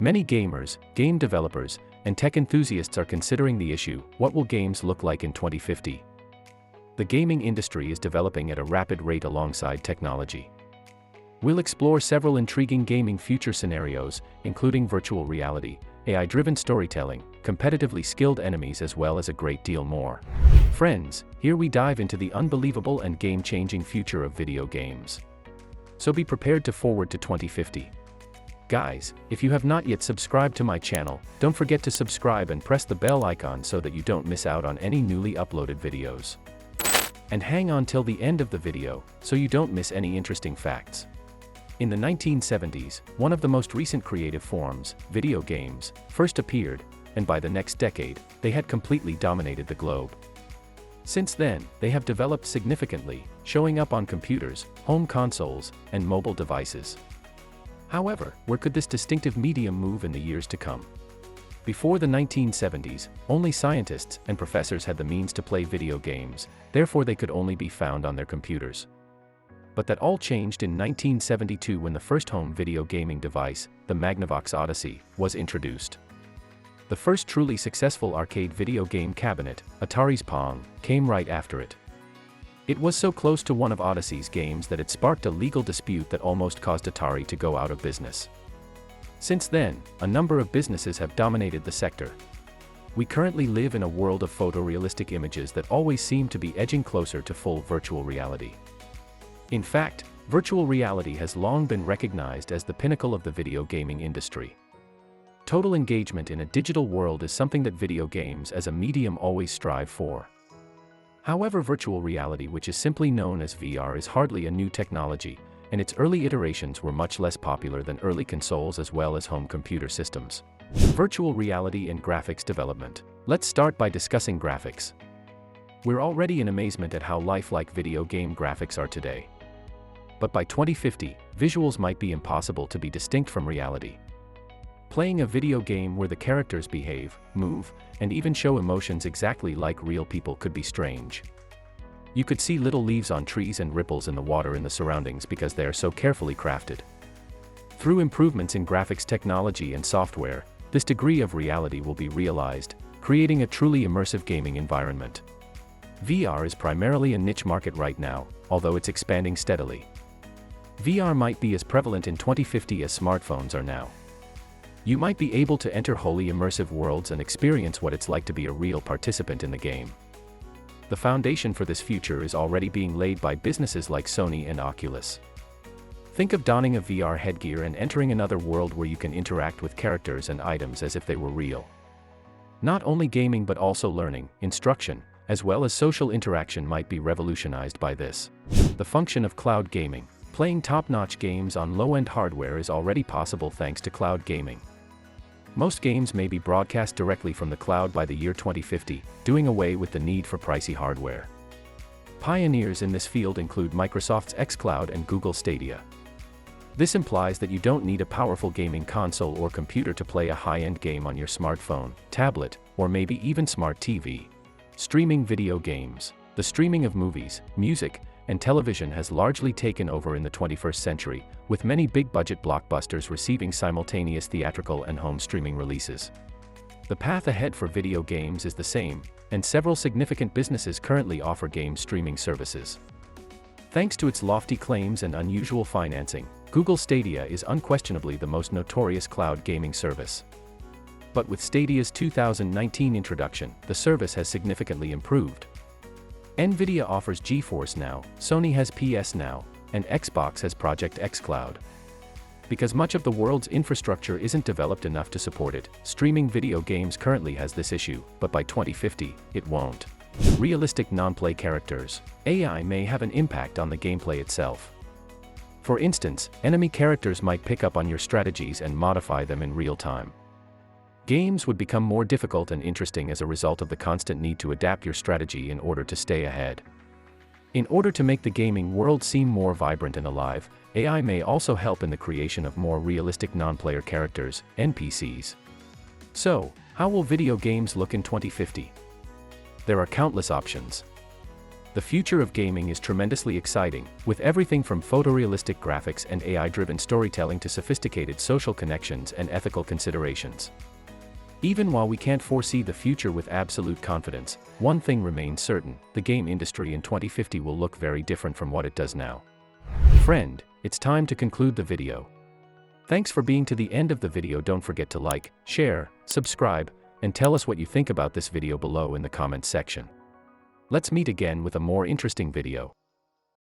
Many gamers, game developers, and tech enthusiasts are considering the issue: what will games look like in 2050? The gaming industry is developing at a rapid rate alongside technology. We'll explore several intriguing gaming future scenarios, including virtual reality, AI-driven storytelling, competitively skilled enemies, as well as a great deal more. Friends, here we dive into the unbelievable and game-changing future of video games. So be prepared to forward to 2050. Guys, if you have not yet subscribed to my channel, don't forget to subscribe and press the bell icon so that you don't miss out on any newly uploaded videos. And hang on till the end of the video, so you don't miss any interesting facts. In the 1970s, one of the most recent creative forms, video games, first appeared, and by the next decade, they had completely dominated the globe. Since then, they have developed significantly, showing up on computers, home consoles, and mobile devices. However, where could this distinctive medium move in the years to come? Before the 1970s, only scientists and professors had the means to play video games, therefore they could only be found on their computers. But that all changed in 1972 when the first home video gaming device, the Magnavox Odyssey, was introduced. The first truly successful arcade video game cabinet, Atari's Pong, came right after it. It was so close to one of Odyssey's games that it sparked a legal dispute that almost caused Atari to go out of business. Since then, a number of businesses have dominated the sector. We currently live in a world of photorealistic images that always seem to be edging closer to full virtual reality. In fact, virtual reality has long been recognized as the pinnacle of the video gaming industry. Total engagement in a digital world is something that video games as a medium always strive for. However, virtual reality, which is simply known as VR, is hardly a new technology, and its early iterations were much less popular than early consoles as well as home computer systems. Virtual reality and graphics development. Let's start by discussing graphics. We're already in amazement at how lifelike video game graphics are today. But by 2050, visuals might be impossible to be distinct from reality. Playing a video game where the characters behave, move, and even show emotions exactly like real people could be strange. You could see little leaves on trees and ripples in the water in the surroundings because they are so carefully crafted. Through improvements in graphics technology and software, this degree of reality will be realized, creating a truly immersive gaming environment. VR is primarily a niche market right now, although it's expanding steadily. VR might be as prevalent in 2050 as smartphones are now. You might be able to enter wholly immersive worlds and experience what it's like to be a real participant in the game. The foundation for this future is already being laid by businesses like Sony and Oculus. Think of donning a VR headgear and entering another world where you can interact with characters and items as if they were real. Not only gaming but also learning, instruction, as well as social interaction might be revolutionized by this. The function of cloud gaming. Playing top-notch games on low-end hardware is already possible thanks to cloud gaming. Most games may be broadcast directly from the cloud by the year 2050, doing away with the need for pricey hardware. Pioneers in this field include Microsoft's xCloud and Google Stadia. This implies that you don't need a powerful gaming console or computer to play a high-end game on your smartphone, tablet, or maybe even smart TV. Streaming video games. The streaming of movies, music, and television has largely taken over in the 21st century, with many big-budget blockbusters receiving simultaneous theatrical and home streaming releases. The path ahead for video games is the same, and several significant businesses currently offer game streaming services. Thanks to its lofty claims and unusual financing, Google Stadia is unquestionably the most notorious cloud gaming service. But with Stadia's 2019 introduction, the service has significantly improved. Nvidia offers GeForce Now, Sony has PS Now, and Xbox has Project xCloud. Because much of the world's infrastructure isn't developed enough to support it, streaming video games currently has this issue, but by 2050, it won't. Realistic non-play characters. AI may have an impact on the gameplay itself. For instance, enemy characters might pick up on your strategies and modify them in real time. Games would become more difficult and interesting as a result of the constant need to adapt your strategy in order to stay ahead. In order to make the gaming world seem more vibrant and alive, AI may also help in the creation of more realistic non-player characters, NPCs. So, how will video games look in 2050? There are countless options. The future of gaming is tremendously exciting, with everything from photorealistic graphics and AI-driven storytelling to sophisticated social connections and ethical considerations. Even while we can't foresee the future with absolute confidence, one thing remains certain: the game industry in 2050 will look very different from what it does now. Friend, it's time to conclude the video. Thanks for being to the end of the video. Don't forget to like, share, subscribe, and tell us what you think about this video below in the comments section. Let's meet again with a more interesting video.